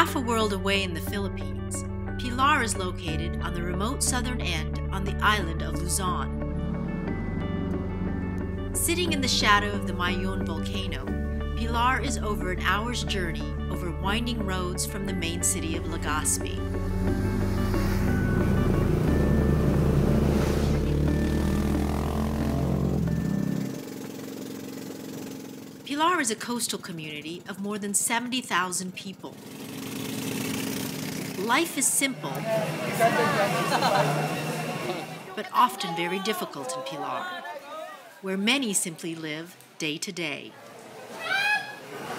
Half a world away in the Philippines, Pilar is located on the remote southern end on the island of Luzon. Sitting in the shadow of the Mayon volcano, Pilar is over an hour's journey over winding roads from the main city of Legazpi. Pilar is a coastal community of more than 70,000 people. Life is simple, but often very difficult in Pilar, where many simply live day to day.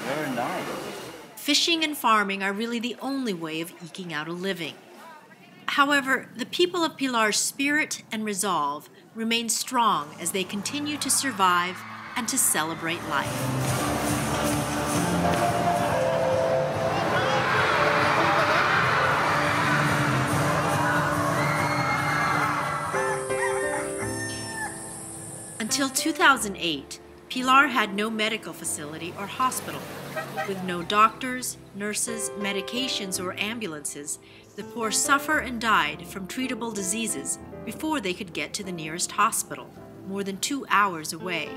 Very nice. Fishing and farming are really the only way of eking out a living. However, the people of Pilar's spirit and resolve remain strong as they continue to survive and to celebrate life. Until 2008, Pilar had no medical facility or hospital. With no doctors, nurses, medications, or ambulances, the poor suffer and died from treatable diseases before they could get to the nearest hospital, more than 2 hours away.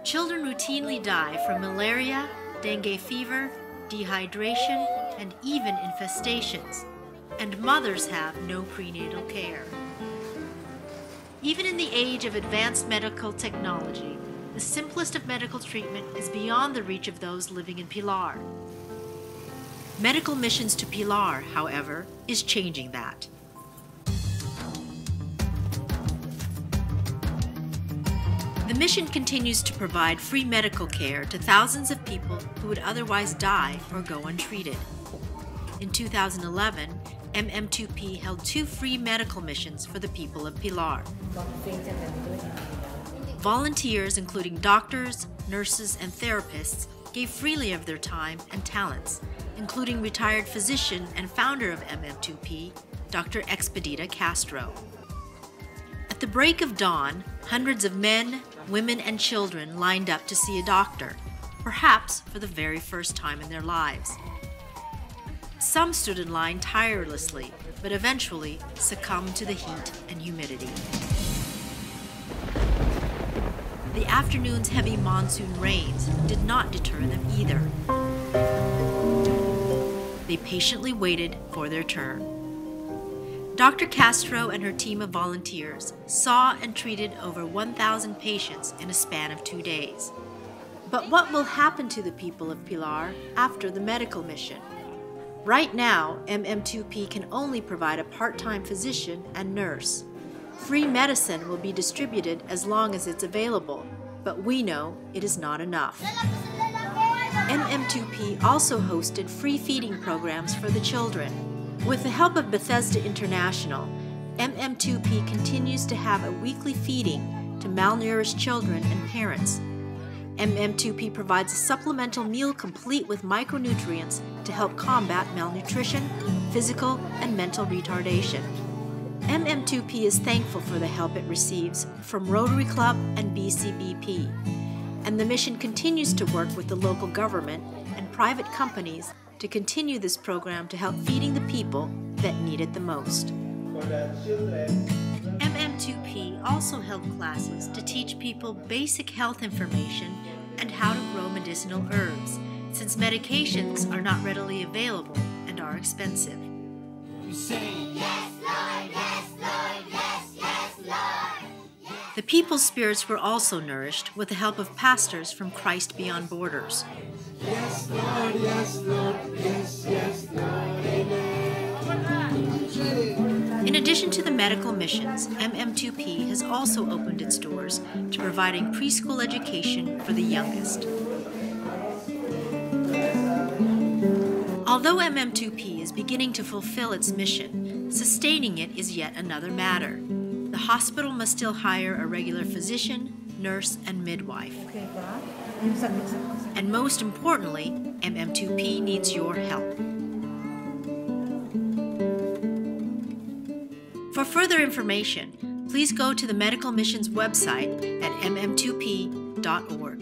Children routinely die from malaria, dengue fever, dehydration, and even infestations, and mothers have no prenatal care. Even in the age of advanced medical technology, the simplest of medical treatment is beyond the reach of those living in Pilar. Medical Missions to Pilar, however, is changing that. The mission continues to provide free medical care to thousands of people who would otherwise die or go untreated. In 2011, MM2P held 2 free medical missions for the people of Pilar. Volunteers, including doctors, nurses, and therapists, gave freely of their time and talents, including retired physician and founder of MM2P, Dr. Expedita Castro. At the break of dawn, hundreds of men, women, and children lined up to see a doctor, perhaps for the very first time in their lives. Some stood in line tirelessly, but eventually succumbed to the heat and humidity. The afternoon's heavy monsoon rains did not deter them either. They patiently waited for their turn. Dr. Castro and her team of volunteers saw and treated over 1,000 patients in a span of 2 days. But what will happen to the people of Pilar after the medical mission? Right now, MM2P can only provide a part-time physician and nurse. Free medicine will be distributed as long as it's available, but we know it is not enough. MM2P also hosted free feeding programs for the children. With the help of Bethesda International, MM2P continues to have a weekly feeding to malnourished children and parents. MM2P provides a supplemental meal complete with micronutrients to help combat malnutrition, physical and mental retardation. MM2P is thankful for the help it receives from Rotary Club and BCBP, and the mission continues to work with the local government and private companies to continue this program to help feeding the people that need it the most. MM2P also held classes to teach people basic health information and how to grow medicinal herbs, since medications are not readily available and are expensive. We say, yes, Lord, yes, Lord, yes, yes, Lord. Yes. The people's spirits were also nourished with the help of pastors from Christ Beyond Borders. Yes, Lord, yes, Lord, yes, yes, Lord, amen. In addition to the medical missions, MM2P has also opened its doors to providing preschool education for the youngest. Although MM2P is beginning to fulfill its mission, sustaining it is yet another matter. The hospital must still hire a regular physician, nurse, and midwife. And most importantly, MM2P needs your help. For further information, please go to the Medical Missions website at mm2p.org.